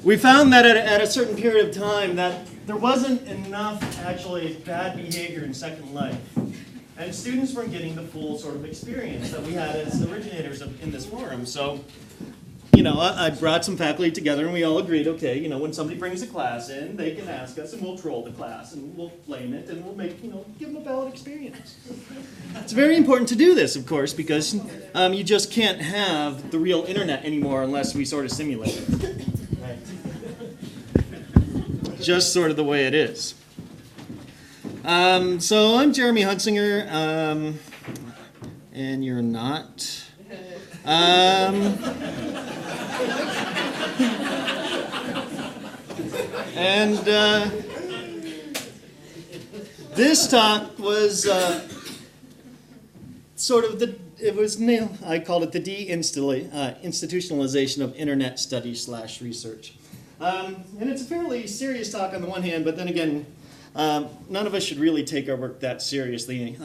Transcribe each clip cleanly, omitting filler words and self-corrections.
we found that at a certain period of time that there wasn't enough actually bad behavior in Second Life. And students weren't getting the full sort of experience that we had as originators in this forum. So, I brought some faculty together and we all agreed, okay, when somebody brings a class in, they can ask us and we'll troll the class and we'll blame it and we'll make, give them a valid experience. It's very important to do this, of course, because you just can't have the real internet anymore unless we sort of simulate it. Right. Just sort of the way it is. So I'm Jeremy Hunsinger, and you're not. This talk was sort of I called it the deinstitutionalization of internet studies / research. And it's a fairly serious talk on the one hand, but then again, none of us should really take our work that seriously.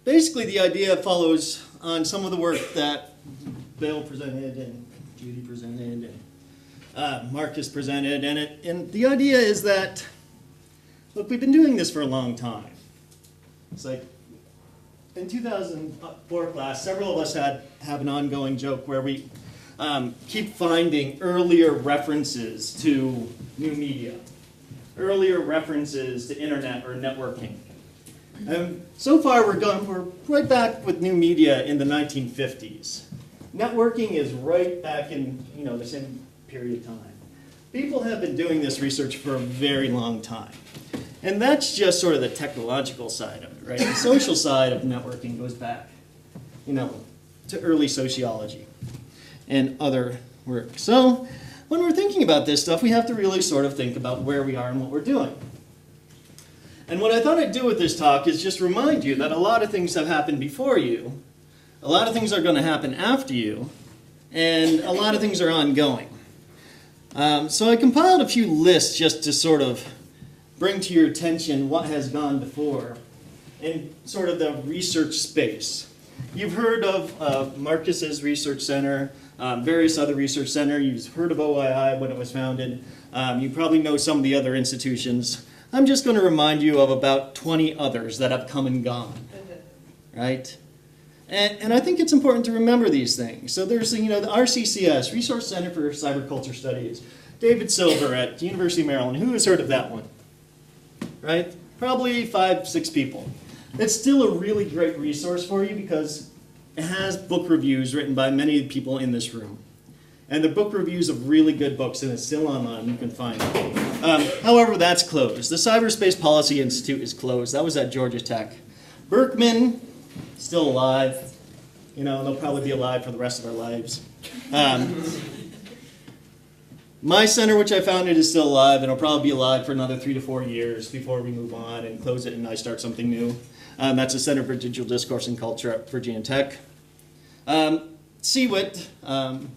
Basically, the idea follows on some of the work that Bill presented and Judy presented and Marcus presented. And the idea is that, look, we've been doing this for a long time. It's like in 2004 class, several of us have an ongoing joke where we keep finding earlier references to new media, earlier references to internet or networking. So far, we're right back with new media in the 1950s. Networking is right back in the same period of time. People have been doing this research for a very long time. And that's just sort of the technological side of it, right? The social side of networking goes back, to early sociology and other work. So when we're thinking about this stuff, we have to really sort of think about where we are and what we're doing. And what I thought I'd do with this talk is just remind you that a lot of things have happened before you, a lot of things are going to happen after you, and a lot of things are ongoing. So I compiled a few lists just to sort of bring to your attention what has gone before in sort of the research space. You've heard of Marcus's Research Center, various other research centers. You've heard of OII when it was founded. You probably know some of the other institutions. I'm just going to remind you of about 20 others that have come and gone, right? And I think it's important to remember these things. So there's the RCCS, Resource Center for Cyberculture Studies, David Silver at the University of Maryland. Who has heard of that one? Right? Probably 5, 6 people. It's still a really great resource for you because it has book reviews written by many people in this room. And the book reviews of really good books, and it's still online, you can find it. However, that's closed. The Cyberspace Policy Institute is closed. That was at Georgia Tech. Bergman, still alive. They'll probably be alive for the rest of our lives. My center, which I founded, is still alive, and it'll probably be alive for another 3 to 4 years before we move on and close it and I start something new. That's the Center for Digital Discourse and Culture at Virginia Tech. CWIT,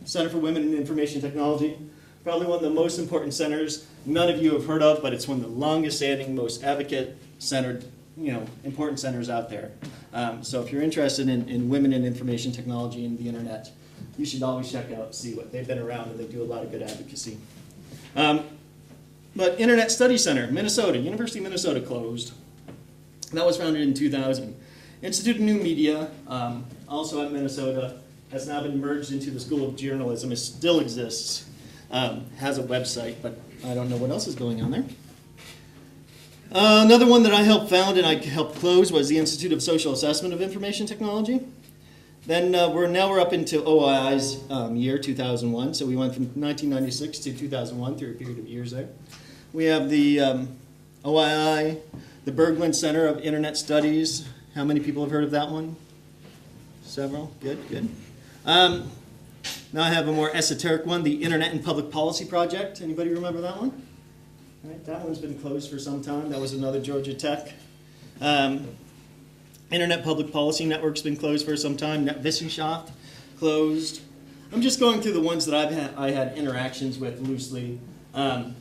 Center for Women in Information Technology, probably one of the most important centers none of you have heard of, but it's one of the longest standing, most advocate-centered, important centers out there. So if you're interested in women in information technology and the internet, you should always check out CWIT. They've been around and they do a lot of good advocacy. But Internet Study Center, Minnesota, University of Minnesota closed. That was founded in 2000. Institute of New Media, also at Minnesota, has now been merged into the School of Journalism. It still exists, has a website, but I don't know what else is going on there. Another one that I helped found and I helped close was the Institute of Social Assessment of Information Technology. Then we're up into OII's year 2001, so we went from 1996 to 2001 through a period of years there. We have the OII, the Bergman Center of Internet Studies. How many people have heard of that one? Several? Good. Now I have a more esoteric one, the Internet and Public Policy Project. Anybody remember that one? All right, that one's been closed for some time. That was another Georgia Tech. Internet Public Policy Network's been closed for some time. Netwissenschaft closed. I'm just going through the ones that I had interactions with loosely. And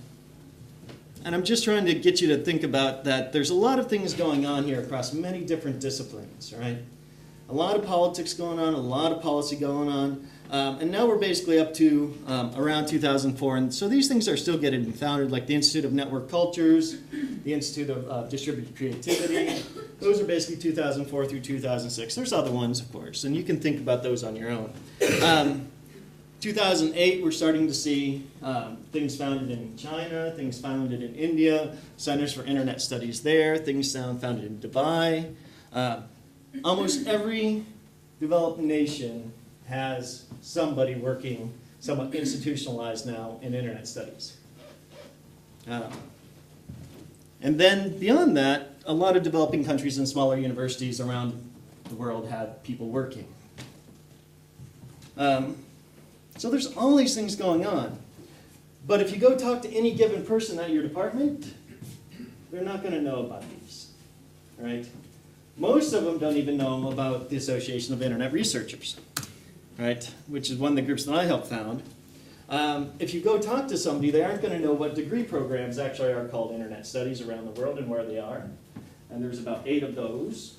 I'm just trying to get you to think about that there's a lot of things going on here across many different disciplines, right? A lot of politics going on, a lot of policy going on. And now we're basically up to around 2004. And so these things are still getting founded, like the Institute of Network Cultures, the Institute of Distributed Creativity. Those are basically 2004 through 2006. There's other ones, of course, and you can think about those on your own. 2008, we're starting to see things founded in China, things founded in India, Centers for Internet Studies there, things founded in Dubai. Almost every developed nation has somebody working, somewhat institutionalized now in internet studies. And then beyond that, a lot of developing countries and smaller universities around the world have people working. So there's all these things going on. But if you go talk to any given person at your department, they're not going to know about these, right? Most of them don't even know about the Association of Internet Researchers, right? Which is one of the groups that I helped found. If you go talk to somebody, they aren't going to know what degree programs actually are called Internet Studies around the world and where they are. And there's about 8 of those.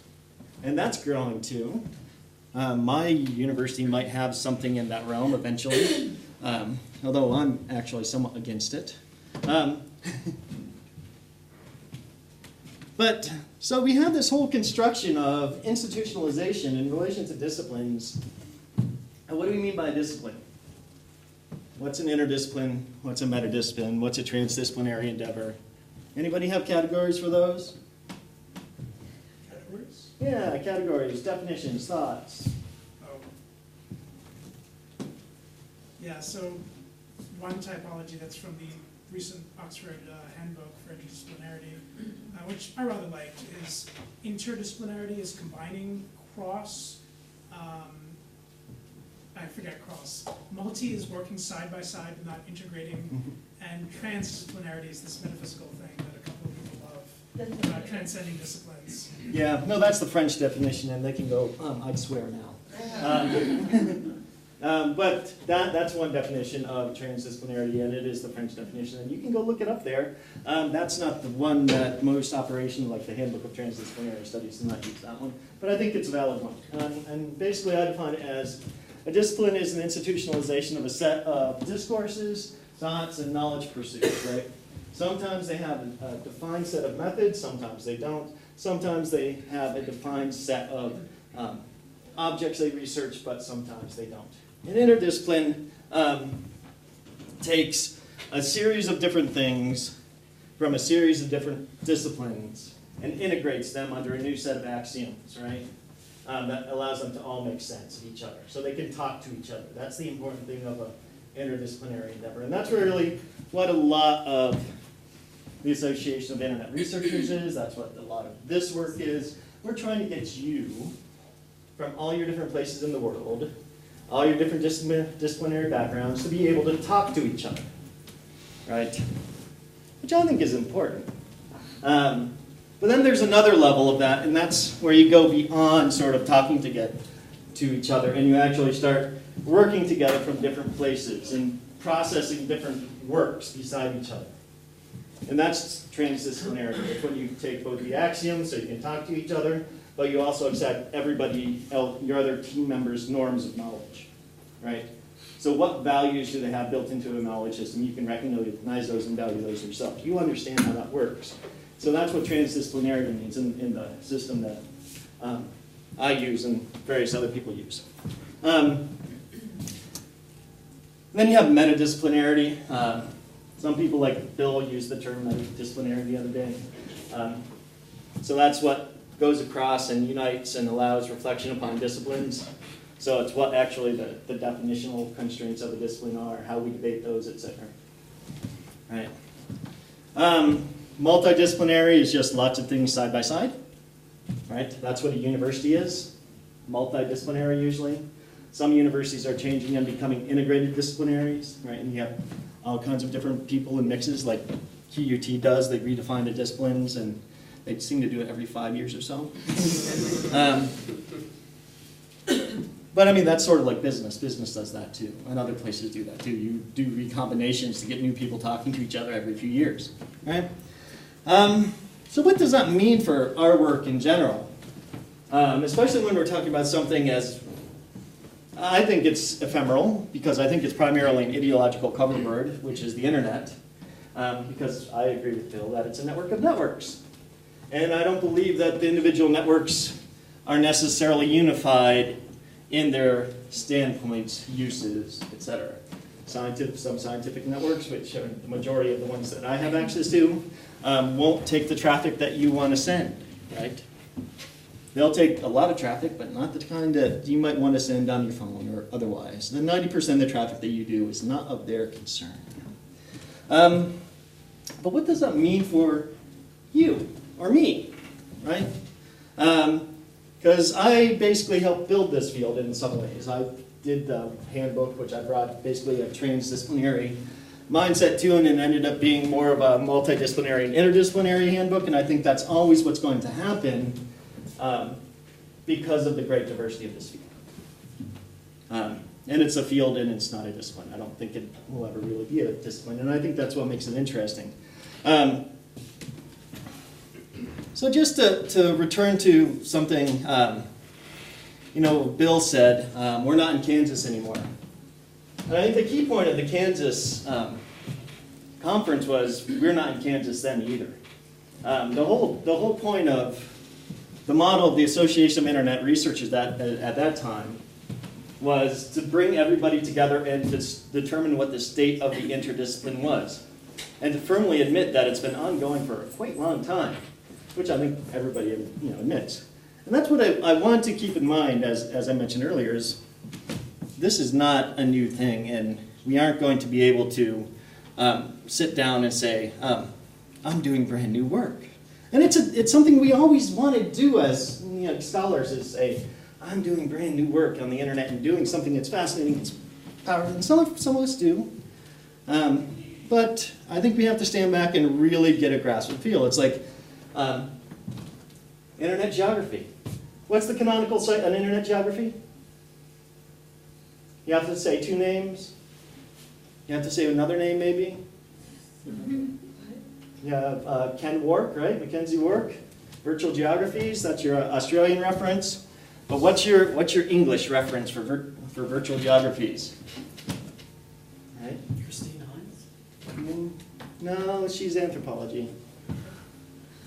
And that's growing too. My university might have something in that realm eventually, although I'm actually somewhat against it. But so we have this whole construction of institutionalization in relation to disciplines. And what do we mean by a discipline? What's an interdiscipline? What's a metadiscipline? What's a transdisciplinary endeavor? Anybody have categories for those? Categories? Yeah, categories, definitions, thoughts. Oh. Yeah, so one typology that's from the recent Oxford Handbook for Interdisciplinarity, which I rather liked, is interdisciplinarity is combining multi is working side by side but not integrating, and transdisciplinarity is this metaphysical thing that a couple of people love, transcending disciplines. Yeah, no, that's the French definition, and they can go, I'd swear now. But that's one definition of transdisciplinarity, and it is the French definition, and you can go look it up there. That's not the one that most operations, like the Handbook of Transdisciplinary Studies, do not use that one, but I think it's a valid one. And basically I define it as a discipline is an institutionalization of a set of discourses, thoughts, and knowledge pursuits, right? Sometimes they have a defined set of methods, sometimes they don't. Sometimes they have a defined set of objects they research, but sometimes they don't. An interdiscipline takes a series of different things from a series of different disciplines and integrates them under a new set of axioms, right? That allows them to all make sense of each other. So they can talk to each other. That's the important thing of an interdisciplinary endeavor. And that's really what a lot of the Association of Internet Researchers is. That's what a lot of this work is. We're trying to get you from all your different places in the world, all your different disciplinary backgrounds, to be able to talk to each other, right? Which I think is important. But then there's another level of that, and that's where you go beyond sort of talking to each other, and you actually start working together from different places and processing different works beside each other. And that's transdisciplinarity. It's when you take both the axioms so you can talk to each other, but you also accept everybody else, your other team members' norms of knowledge, right? So what values do they have built into a knowledge system? You can recognize those and value those yourself. You understand how that works. So that's what transdisciplinarity means in the system that I use and various other people use. Then you have metadisciplinarity. Some people, like Bill, used the term metadisciplinary the other day. So that's what goes across and unites and allows reflection upon disciplines. So it's what actually the definitional constraints of a discipline are, how we debate those, etc. Right. Multidisciplinary is just lots of things side by side. Right. That's what a university is. Multidisciplinary usually. Some universities are changing and becoming integrated disciplinaries. Right. And you have all kinds of different people and mixes, like QUT does. They redefine the disciplines, and they seem to do it every 5 years or so. But I mean, that's sort of like business. Business does that too, and other places do that too. You do recombinations to get new people talking to each other every few years, right? So what does that mean for our work in general? Especially when we're talking about something as I think it's ephemeral because I think it's primarily an ideological cover word, which is the internet. Because I agree with Bill that it's a network of networks. And I don't believe that the individual networks are necessarily unified in their standpoints, uses, etc. Some scientific networks, which are the majority of the ones that I have access to, won't take the traffic that you want to send, right? They'll take a lot of traffic, but not the kind that you might want to send on your phone or otherwise. The 90% of the traffic that you do is not of their concern. But what does that mean for you or me, right? Because I basically helped build this field in some ways. I did the handbook, which I brought basically a transdisciplinary mindset to, and it ended up being more of a multidisciplinary and interdisciplinary handbook, and I think that's always what's going to happen because of the great diversity of this field. And it's a field and it's not a discipline. I don't think it will ever really be a discipline, and I think that's what makes it interesting. So just to return to something, Bill said, we're not in Kansas anymore. And I think the key point of the Kansas conference was we're not in Kansas then either. The whole point of the model of the Association of Internet Researchers at that time was to bring everybody together and to determine what the state of the interdiscipline was, and to firmly admit that it's been ongoing for a quite long time, which I think everybody admits. And that's what I want to keep in mind, as I mentioned earlier, is this is not a new thing, and we aren't going to be able to sit down and say, I'm doing brand new work. And it's something we always want to do as scholars, is say, I'm doing brand new work on the internet and doing something that's fascinating, it's powerful, and some of us do. But I think we have to stand back and really get a grasp and feel. It's like internet geography. What's the canonical site on internet geography? You have to say two names. You have to say another name, maybe. You have Ken Wark, right? Mackenzie Wark. Virtual geographies. That's your Australian reference. But what's your English reference for virtual geographies? Right? Christine Hines? No, she's anthropology.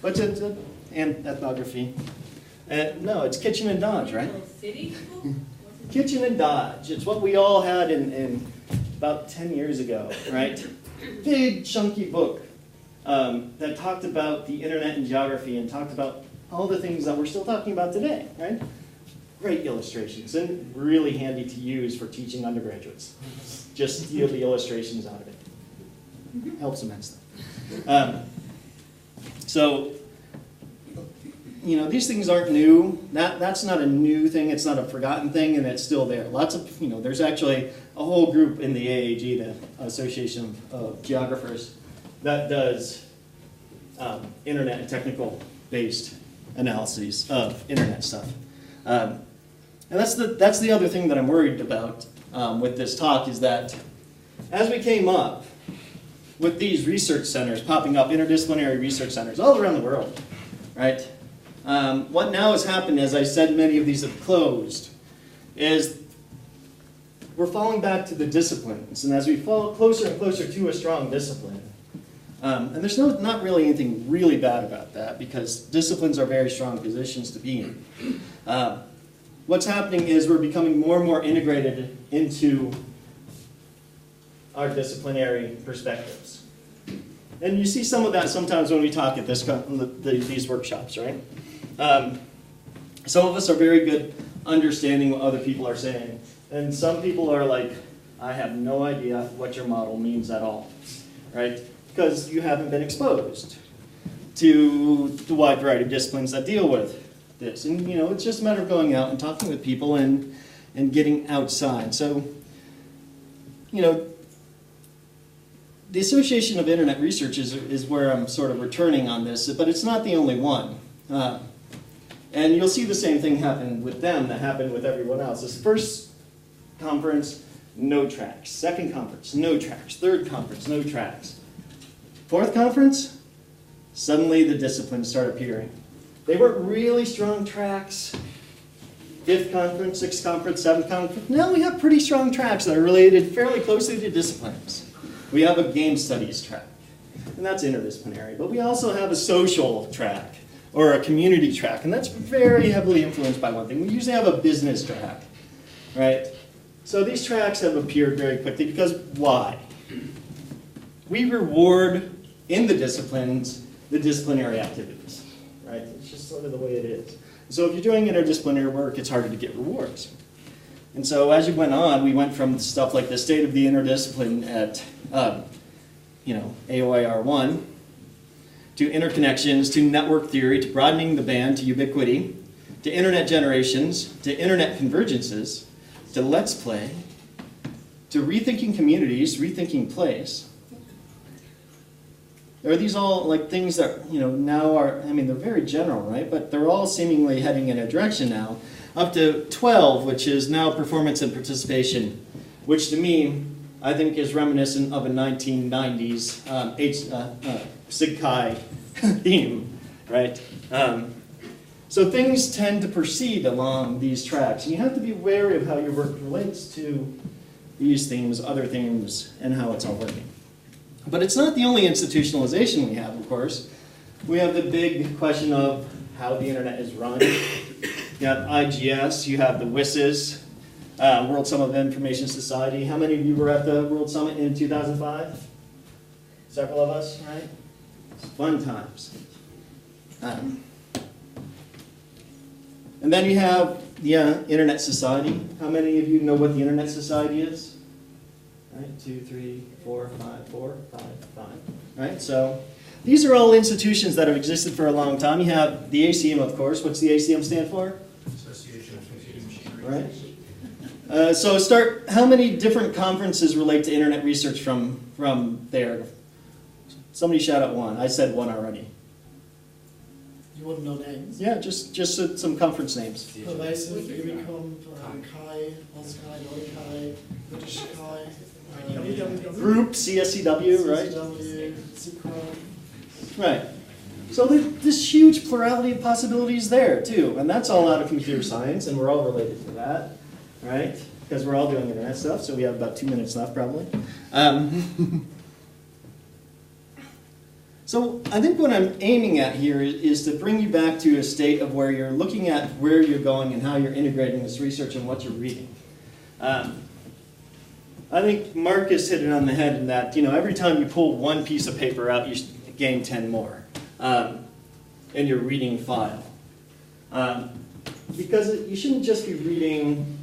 What's it? Ethnography. No, it's Kitchen and Dodge, right? City? Kitchen and Dodge. It's what we all had in about 10 years ago, right? Big, chunky book that talked about the internet and geography and talked about all the things that we're still talking about today, right? Great illustrations and really handy to use for teaching undergraduates. Just steal the illustrations out of it. Helps immensely. So, these things aren't new. That's not a new thing. It's not a forgotten thing, and it's still there. Lots of, there's actually a whole group in the AAG, the Association of Geographers, that does internet and technical-based analyses of internet stuff. And that's the other thing that I'm worried about with this talk, is that as we came up with these research centers popping up, interdisciplinary research centers all around the world, right? What now has happened, as I said, many of these have closed, is we're falling back to the disciplines. And as we fall closer and closer to a strong discipline, and there's not really anything really bad about that, because disciplines are very strong positions to be in. What's happening is we're becoming more and more integrated into our disciplinary perspectives. And you see some of that sometimes when we talk at these workshops, right? Some of us are very good understanding what other people are saying. And some people are like, I have no idea what your model means at all, right? Because you haven't been exposed to the wide variety of disciplines that deal with this. And it's just a matter of going out and talking with people and getting outside. So, the Association of Internet Research is where I'm sort of returning on this, but it's not the only one. And you'll see the same thing happen with them that happened with everyone else. This first conference, no tracks. Second conference, no tracks. Third conference, no tracks. Fourth conference, suddenly the disciplines start appearing. They weren't really strong tracks, 5th conference, 6th conference, 7th conference. Now we have pretty strong tracks that are related fairly closely to disciplines. We have a game studies track, and that's interdisciplinary. But we also have a social track, or a community track, and that's very heavily influenced by one thing. We usually have a business track, right? So these tracks have appeared very quickly because why? We reward in the disciplines the disciplinary activities, right? It's just sort of the way it is. So if you're doing interdisciplinary work, it's harder to get rewards. And so as you went on, we went from stuff like the state of the interdiscipline at, AOIR 1, to interconnections, to network theory, to broadening the band, to ubiquity, to internet generations, to internet convergences, to let's play, to rethinking communities, rethinking place. Are these all like things that, now are, they're very general, right? But they're all seemingly heading in a direction now. Up to 12, which is now performance and participation, which to me, I think is reminiscent of a 1990s Sig Chi theme, right? So things tend to proceed along these tracks. And you have to be wary of how your work relates to these themes, other themes, and how it's all working. But it's not the only institutionalization we have, of course. We have the big question of how the internet is run. You have IGS, you have the WISs, World Summit of Information Society. How many of you were at the World Summit in 2005? Several of us, right? It's fun times. And then you have the Internet Society. How many of you know what the Internet Society is? Right, 2, 3, 4, 5, 4, 5, 5. Right, so these are all institutions that have existed for a long time. You have the ACM, of course. What's the ACM stand for? Association of Computing Machinery. Right. How many different conferences relate to internet research from there? Somebody shout out one. I said one already. You want to know names? Yeah, just some conference names. Pervasive, Unicom, Chi, Oskai, Laurier, British Chi, Group, CSCW, right? CCW, Secra. Right. So this huge plurality of possibilities there, too. And that's all out of computer science, and we're all related to that, right? Because we're all doing internet stuff, so we have about 2 minutes left, probably. So I think what I'm aiming at here is to bring you back to a state of where you're looking at where you're going and how you're integrating this research and what you're reading. I think Marcus hit it on the head in that, every time you pull one piece of paper out, you gain 10 more in your reading file. Because you shouldn't just be reading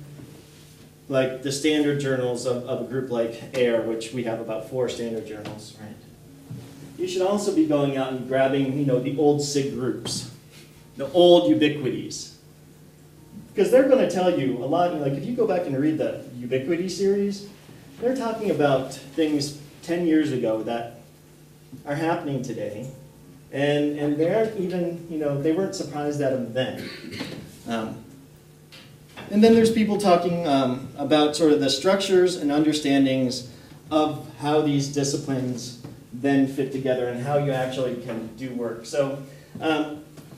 like the standard journals of a group like AIR, which we have about 4 standard journals, right? You should also be going out and grabbing, the old SIG groups, the old ubiquities. Because they're going to tell you a lot, like if you go back and read the ubiquity series, they're talking about things 10 years ago that are happening today. And they aren't even, they weren't surprised at them then. And then there's people talking about sort of the structures and understandings of how these disciplines then fit together and how you actually can do work. So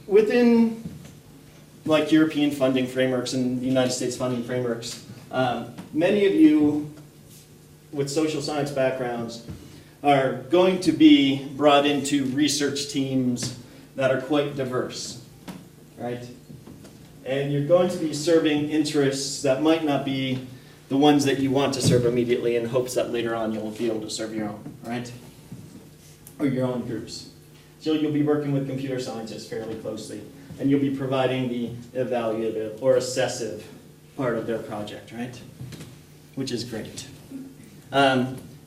within like European funding frameworks and the United States funding frameworks, many of you with social science backgrounds are going to be brought into research teams that are quite diverse, right? And you're going to be serving interests that might not be the ones that you want to serve immediately in hopes that later on you'll be able to serve your own, right? Or your own groups. So you'll be working with computer scientists fairly closely, and you'll be providing the evaluative or assessive part of their project, right? Which is great.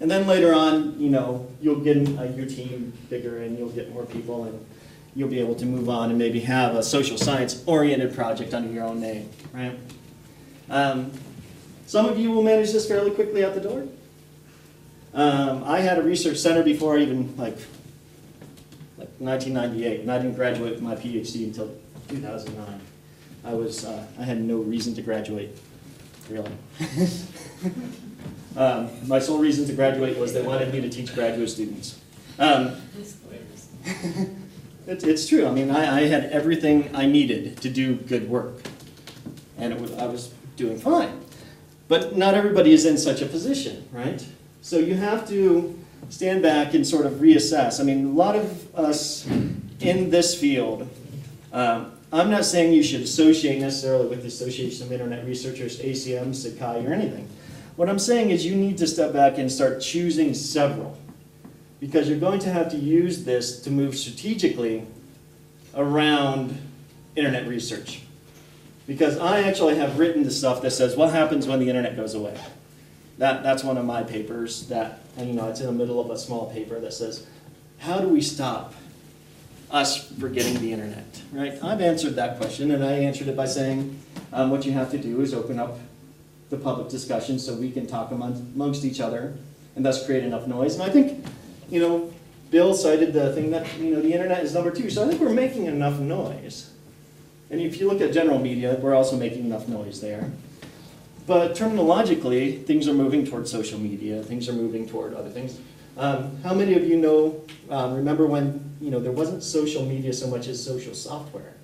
And then later on, you'll get your team bigger and you'll get more people and you'll be able to move on and maybe have a social science-oriented project under your own name, right? Some of you will manage this fairly quickly out the door. I had a research center before even like 1998, and I didn't graduate with my PhD until 2009. I had no reason to graduate, really. My sole reason to graduate was they wanted me to teach graduate students. It's true. I mean, I had everything I needed to do good work. and I was doing fine. But not everybody is in such a position, right? So you have to stand back and sort of reassess. I mean, a lot of us in this field, I'm not saying you should associate necessarily with the Association of Internet Researchers, ACM, Sakai, or anything. What I'm saying is you need to step back and start choosing several, because you're going to have to use this to move strategically around internet research. Because I actually have written the stuff that says, what happens when the internet goes away? That's one of my papers that, and you know, it's in the middle of a small paper that says, how do we stop us forgetting the internet, right? I've answered that question, and I answered it by saying, what you have to do is open up the public discussion so we can talk amongst each other and thus create enough noise. And I think, you know, Bill cited the thing that, you know, the internet is number 2. So I think we're making enough noise. And if you look at general media, we're also making enough noise there. But terminologically, things are moving toward social media. Things are moving toward other things. How many of you know, remember when, you know, there wasn't social media so much as social software?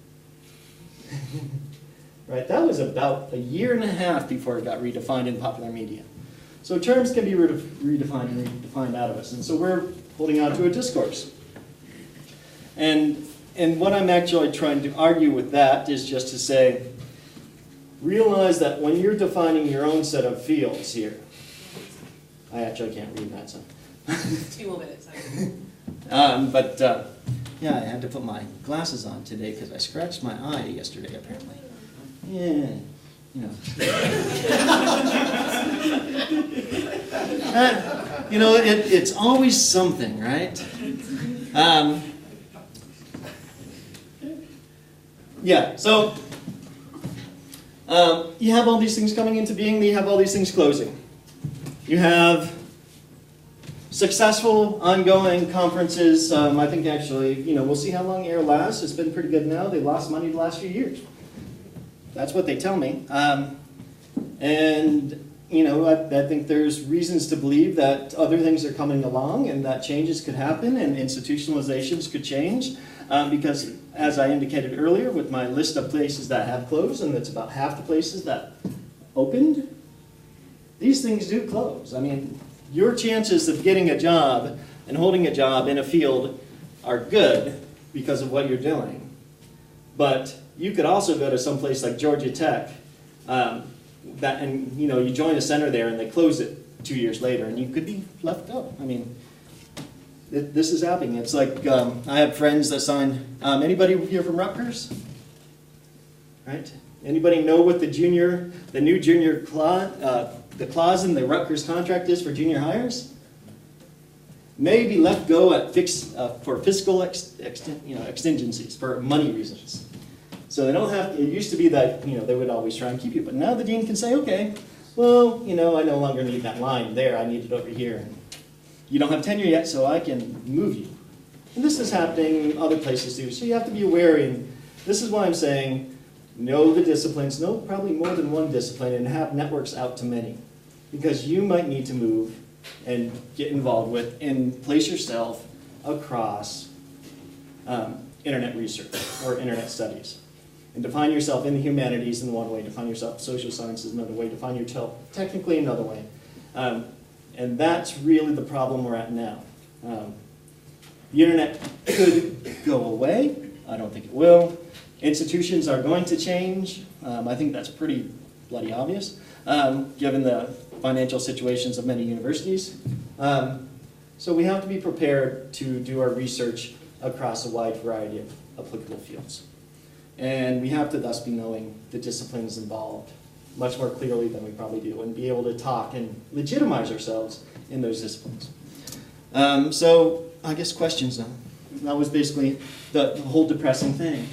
Right, that was about 1.5 years before it got redefined in popular media. So terms can be redefined and redefined out of us. And so we're holding on to a discourse. And what I'm actually trying to argue with that is just to say, realize that when you're defining your own set of fields here, I actually can't read that, so. 2 more minutes. Yeah, I had to put my glasses on today because I scratched my eye yesterday, apparently. Yeah, you know. You know, it's always something, right? Yeah, so you have all these things coming into being, you have all these things closing. You have successful, ongoing conferences. I think actually, you know, we'll see how long AIR lasts. It's been pretty good now. They lost money the last few years. That's what they tell me. And, you know, I think there's reasons to believe that other things are coming along and that changes could happen and institutionalizations could change. Because, as I indicated earlier, with my list of places that have closed, and it's about half the places that opened, these things do close. I mean, your chances of getting a job and holding a job in a field are good because of what you're doing. But you could also go to some place like Georgia Tech, and you know, you join a center there and they close it 2 years later, and you could be left out. I mean, this is happening. It's like I have friends that sign. Anybody here from Rutgers? Right? Anybody know what the new junior clause, the clause in the Rutgers contract is for junior hires? May be let go at for fiscal exigencies, for money reasons. So they don't have. It used to be that, you know, they would always try and keep you, but now the dean can say, okay, well, you know, I no longer need that line there. I need it over here. And you don't have tenure yet, so I can move you. And this is happening in other places too. So you have to be wary. And this is why I'm saying, know the disciplines, know probably more than one discipline, and have networks out to many, because you might need to move and get involved with and place yourself across internet research or internet studies. And define yourself in the humanities in one way, define yourself in social sciences another way, define yourself technically another way. And that's really the problem we're at now. The internet could go away. I don't think it will. Institutions are going to change. I think that's pretty bloody obvious, given the financial situations of many universities. So we have to be prepared to do our research across a wide variety of applicable fields. And we have to thus be knowing the disciplines involved much more clearly than we probably do, and be able to talk and legitimize ourselves in those disciplines. So I guess questions now. That was basically the whole depressing thing.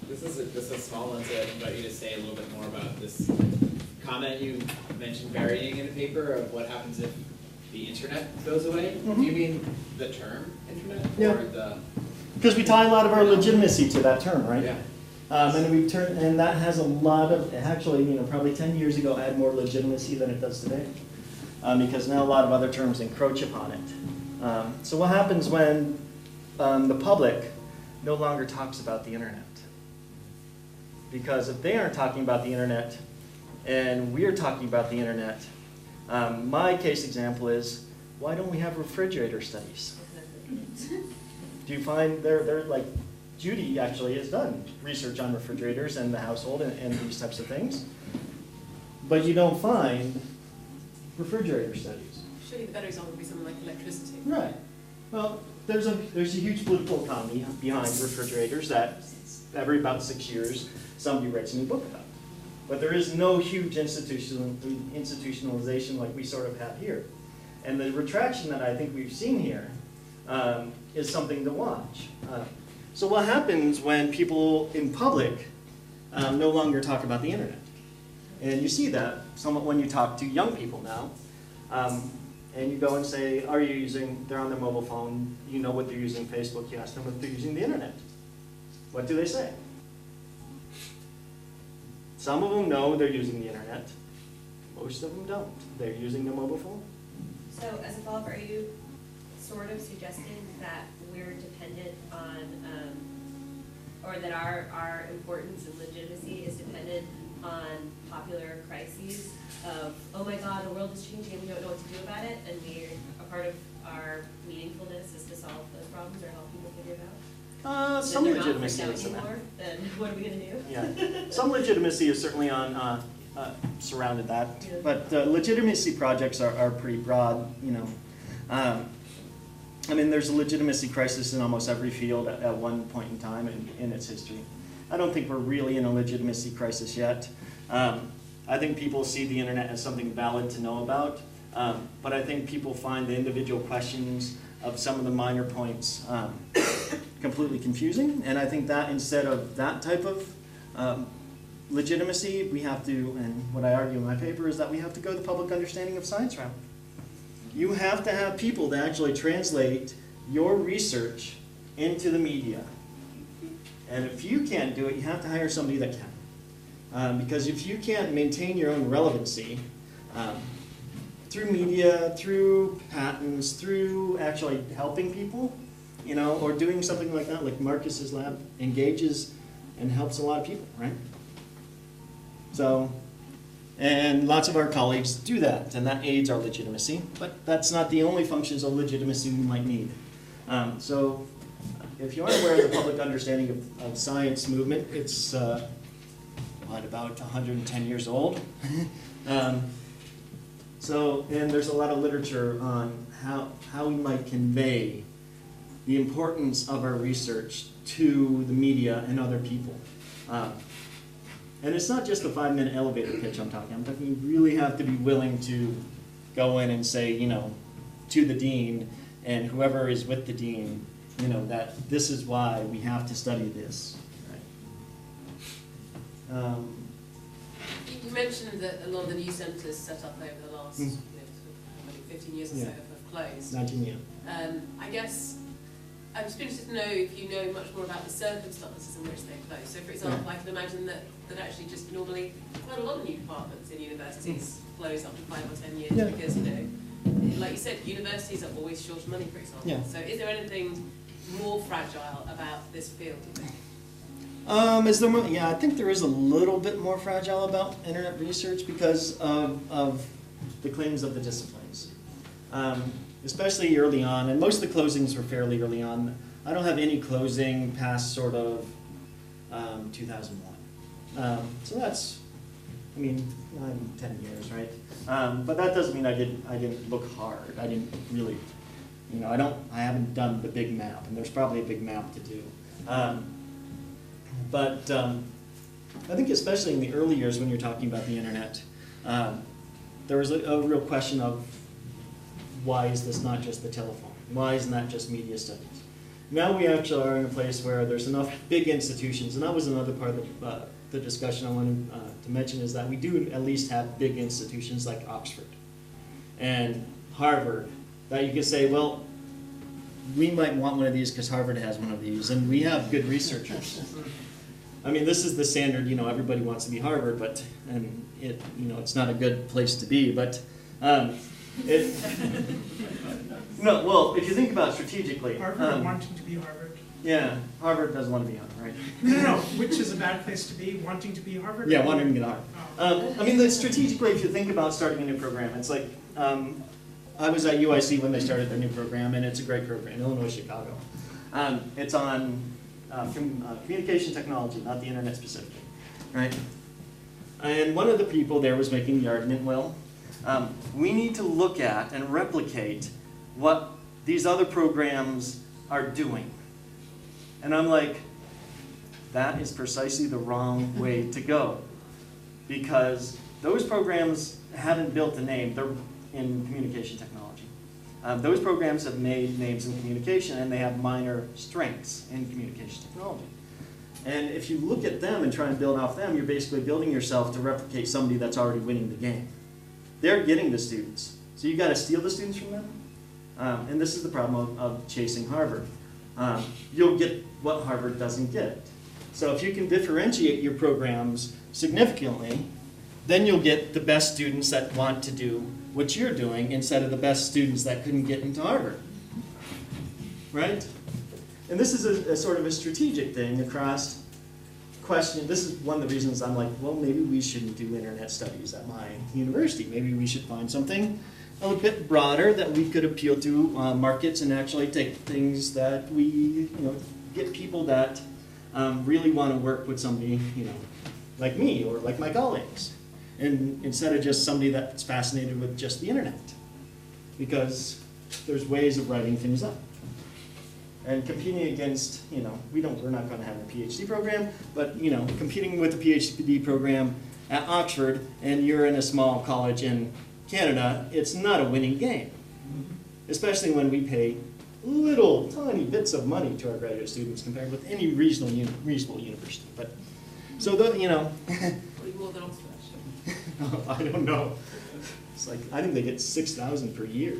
This is a small one, so I invite you to say a little bit more about this comment you mentioned varying in a paper of what happens if the internet goes away. Mm-hmm. Do you mean the term internet, Yeah. or the? Because we tie a lot of our legitimacy to that term, right? Yeah. And that has a lot of, actually, you know, probably 10 years ago had more legitimacy than it does today. because now a lot of other terms encroach upon it. So what happens when the public no longer talks about the internet? Because if they aren't talking about the internet and we're talking about the internet, my case example is, why don't we have refrigerator studies? Do you find they're like, Judy actually has done research on refrigerators and the household and these types of things, but you don't find refrigerator studies. Surely the better example would be something like electricity. Right. Well, there's a huge political economy behind refrigerators that every about 6 years somebody writes a new book about. But there is no huge institutionalization like we sort of have here. And the retraction that I think we've seen here is something to watch. So what happens when people in public no longer talk about the internet? And you see that somewhat when you talk to young people now. And you go and say, are you using, they're on their mobile phone, you know what they're using Facebook, you ask them if they're using the internet. What do they say? Some of them know they're using the internet. Most of them don't. They're using their mobile phone. So as a follow-up, are you sort of suggesting that we're dependent on, or that our importance and legitimacy is dependent on popular crises of, oh my God, the world is changing and we don't know what to do about it, and a part of our meaningfulness is to solve those problems or help people figure it out? Some If they're legitimacy not is freaked in out that. anymore, then what are we going to do? Yeah, some legitimacy is certainly on surrounded that, Yeah. but legitimacy projects are pretty broad. You know, I mean, there's a legitimacy crisis in almost every field at one point in time in its history. I don't think we're really in a legitimacy crisis yet. I think people see the internet as something valid to know about, but I think people find the individual questions of some of the minor points completely confusing, and I think that instead of that type of legitimacy, we have to, and what I argue in my paper is that we have to go the public understanding of science route. You have to have people that actually translate your research into the media. And if you can't do it, you have to hire somebody that can. Because if you can't maintain your own relevancy through media, through patents, through actually helping people, you know, or doing something like that, like Marcus's lab engages and helps a lot of people, right? So, and lots of our colleagues do that, and that aids our legitimacy, but that's not the only functions of legitimacy we might need. So, if you aren't aware of the public understanding of science movement, it's about 110 years old. So, and there's a lot of literature on how we might convey the importance of our research to the media and other people. And it's not just a 5-minute elevator pitch I'm talking you really have to be willing to go in and say, you know, to the dean and whoever is with the dean, you know, that this is why we have to study this. Right? You mentioned that a lot of the new centres set up over the last 15 years or so have closed. 19 years. I guess I'm just interested to know if you know much more about the circumstances in which they closed. So, for example, I can imagine that actually just normally quite a lot of new departments in universities close after 5 or 10 years because, you know, like you said, universities are always short of money, for example. Yeah. So is there anything more fragile about this field, do you think? Is there more? Yeah, I think there is a little bit more fragile about internet research because of the claims of the disciplines. Especially early on, and most of the closings were fairly early on. I don't have any closing past sort of 2001. So that's, I mean, 10 years, right? But that doesn't mean I didn't look hard. I didn't really, you know, I haven't done the big map, and there's probably a big map to do. But I think especially in the early years when you're talking about the internet, there was a real question of why is this not just the telephone? Why isn't that just media studies? Now we actually are in a place where there's enough big institutions, and that was another part of the discussion I wanted to mention, is that we do at least have big institutions like Oxford and Harvard that you can say, well, we might want one of these because Harvard has one of these, and we have good researchers. I mean, this is the standard, you know, everybody wants to be Harvard, but, and it, you know, it's not a good place to be, but No, well, if you think about it strategically, Harvard wanting to be Harvard. yeah, Harvard doesn't want to be Harvard, right? No, which is a bad place to be, wanting to be Harvard? Yeah, wanting to get Harvard. Oh. I mean, the strategically, if you think about starting a new program, it's like, I was at UIC when they started their new program, and it's a great program, Illinois, Chicago. It's on communication technology, not the internet specifically, right? And one of the people there was making the argument, well, we need to look at and replicate what these other programs are doing. And I'm like, that is precisely the wrong way to go. Because those programs haven't built a name, they're in communication technology. Those programs have made names in communication, and they have minor strengths in communication technology. And if you look at them and try and build off them, you're basically building yourself to replicate somebody that's already winning the game. They're getting the students. So you got to steal the students from them. And this is the problem of chasing Harvard. You'll get what Harvard doesn't get. So if you can differentiate your programs significantly, then you'll get the best students that want to do what you're doing instead of the best students that couldn't get into Harvard. Right? And this is a sort of a strategic thing across question. This is one of the reasons I'm like, well, maybe we shouldn't do internet studies at my university. Maybe we should find something a little bit broader that we could appeal to markets and actually take things that we, get people that really want to work with somebody, like me or like my colleagues. And instead of just somebody that's fascinated with just the internet. Because there's ways of writing things up. And competing against, we're not going to have a PhD program, but, competing with a PhD program at Oxford and you're in a small college in Canada, it's not a winning game. Especially when we pay little tiny bits of money to our graduate students compared with any reasonable university. But, so, Probably more than Oxford, actually. I don't know. It's like, I think they get $6,000 per year.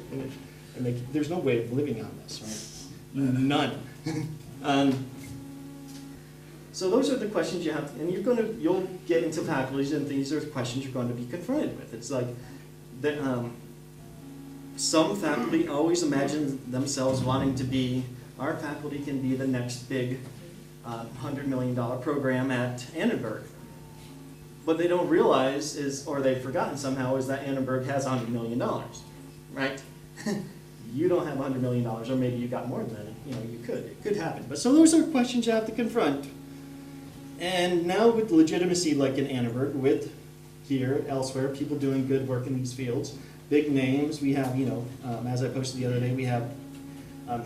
And there's no way of living on this, right? None. So those are the questions you have, and you'll get into faculties, and these are questions you're going to be confronted with. It's like, some faculty always imagine themselves wanting to be, our faculty can be the next big $100 million program at Annenberg. What they don't realize is, or they've forgotten somehow, is that Annenberg has $100 million, right? You don't have $100 million, or maybe you got more than that. You could. It could happen. But so those are questions you have to confront. And now with legitimacy, like in Annenberg, with here, elsewhere, people doing good work in these fields, big names. We have, as I posted the other day, we have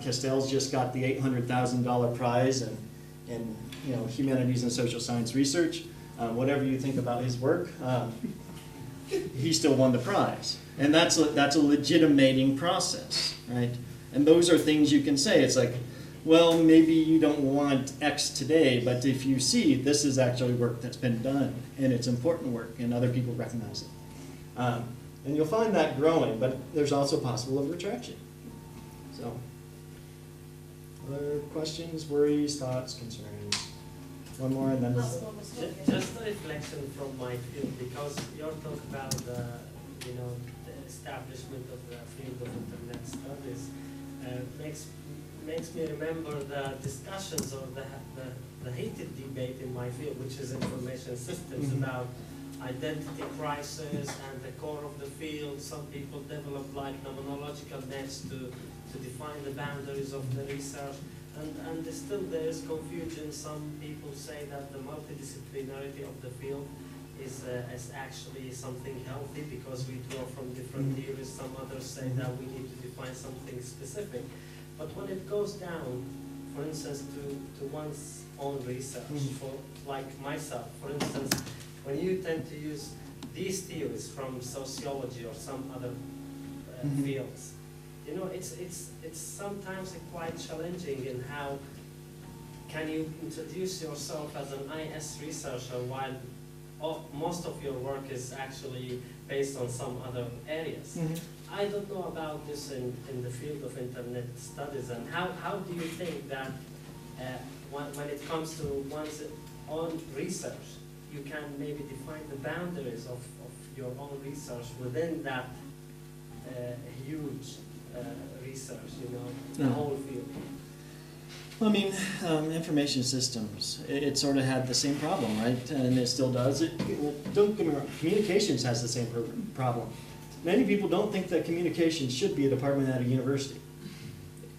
Castell's just got the $800,000 prize in humanities and social science research. Whatever you think about his work, he still won the prize. And that's a legitimating process, right? And those are things you can say. It's like, well, maybe you don't want X today, but if you see this is actually work that's been done, and it's important work, and other people recognize it. And you'll find that growing, but there's also possible of retraction. So, other questions, worries, thoughts, concerns? One more, and then... Just a reflection from my field, because you're talking about the establishment of the field of internet studies, makes me remember the discussions or the heated debate in my field, which is information systems, about identity crisis and the core of the field. Some people develop like phenomenological nets to define the boundaries of the research. And still there is confusion. Some people say that the multidisciplinarity of the field is actually something healthy because we draw from different theories. Some others say that we need to define something specific. But when it goes down, for instance, to one's own research, for like myself, for instance, when you tend to use these theories from sociology or some other fields, it's sometimes quite challenging in how can you introduce yourself as an IS researcher while most of your work is actually based on some other areas. I don't know about this in the field of internet studies, and how do you think that when it comes to one's own research, you can maybe define the boundaries of your own research within that a huge research, the Yeah. whole field. I mean, information systems, it sort of had the same problem, right? And it still does. Don't get me wrong, communications has the same problem. Many people don't think that communications should be a department at a university.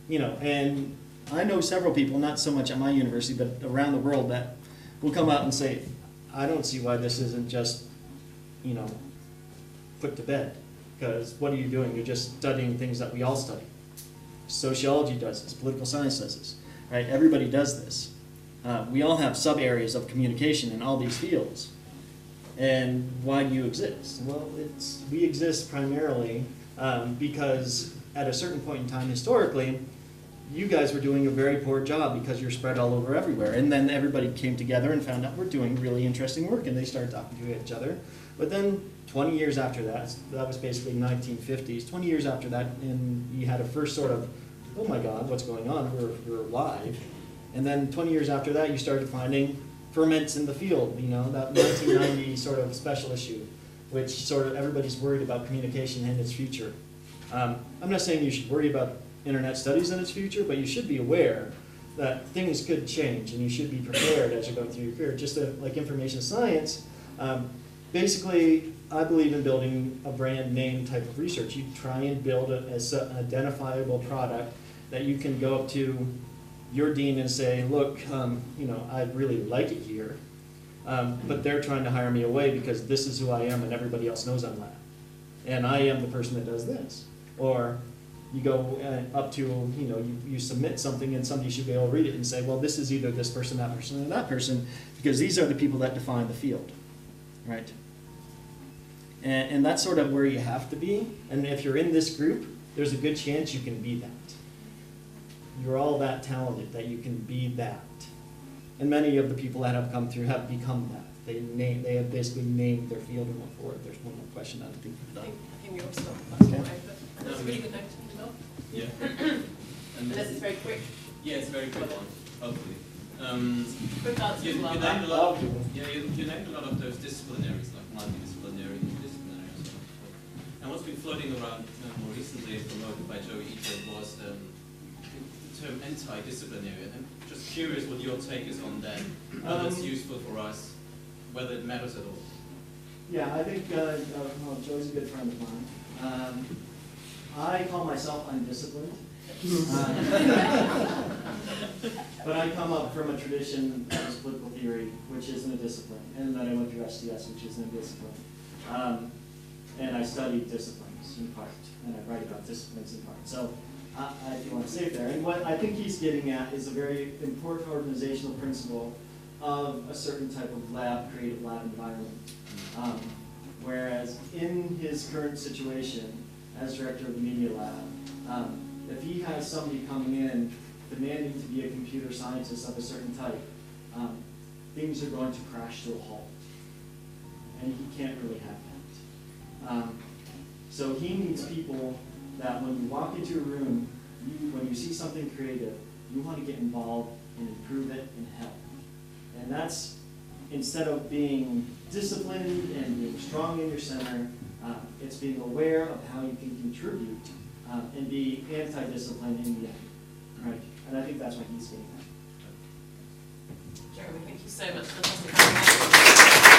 And I know several people, not so much at my university, but around the world, that will come out and say, I don't see why this isn't just, put to bed. Because what are you doing? You're just studying things that we all study. Sociology does this, political science does this, right? Everybody does this. We all have sub-areas of communication in all these fields. And why do you exist? Well, we exist primarily because at a certain point in time historically, you guys were doing a very poor job because you're spread all over everywhere. And then everybody came together and found out we're doing really interesting work, and they started talking to each other. But then 20 years after that was basically 1950s, 20 years after that, and you had a first sort of, oh my God, what's going on? We're alive. And then 20 years after that, you started finding ferments in the field, that 1990 sort of special issue, which sort of everybody's worried about communication and its future. I'm not saying you should worry about internet studies and its future, but you should be aware that things could change, and you should be prepared as you're going through your career. Just like information science, basically, I believe in building a brand name type of research. You try and build an identifiable product that you can go up to your dean and say, look, I really like it here, but they're trying to hire me away because this is who I am and everybody else knows I'm that. And I am the person that does this. Or you go up to, you submit something and somebody should be able to read it and say, well, this is either this person, or that person, because these are the people that define the field, right? And that's sort of where you have to be. And if you're in this group, there's a good chance you can be that. You're all that talented that you can be that. And many of the people that have come through have become that. They have basically named their field and went forward. There's one more question I think we've done. I think we all stop. Okay. That's a really good note to kick off. Yeah. Unless it's very quick. Yeah, it's a very quick one, hopefully. Quick answer You as well. named a lot. You named a lot of those disciplinaries, like multi-disciplinary, disciplinary, and so on. And what's been floating around more recently, promoted by Joey Eaton, was the term anti-disciplinary. And I'm just curious what your take is on that, whether it's useful for us, whether it matters at all. Yeah, I think Joe's a good friend of mine. I call myself undisciplined. But I come up from a tradition that is political theory, which isn't a discipline, and then I went through SDS, which isn't a discipline. And I studied disciplines in part, and I write about disciplines in part. So if you want to say it there. And what I think he's getting at is a very important organizational principle of a certain type of creative lab environment. Whereas in his current situation as director of the media lab, if he has somebody coming in demanding to be a computer scientist of a certain type, things are going to crash to a halt. And he can't really have that. So he needs people that when you walk into a room, when you see something creative, you want to get involved and improve it and help. And that's, instead of being disciplined and being strong in your center, it's being aware of how you can contribute and be anti-disciplined in the end, right? And I think that's what he's getting at. Jeremy, thank you so much. Fantastic.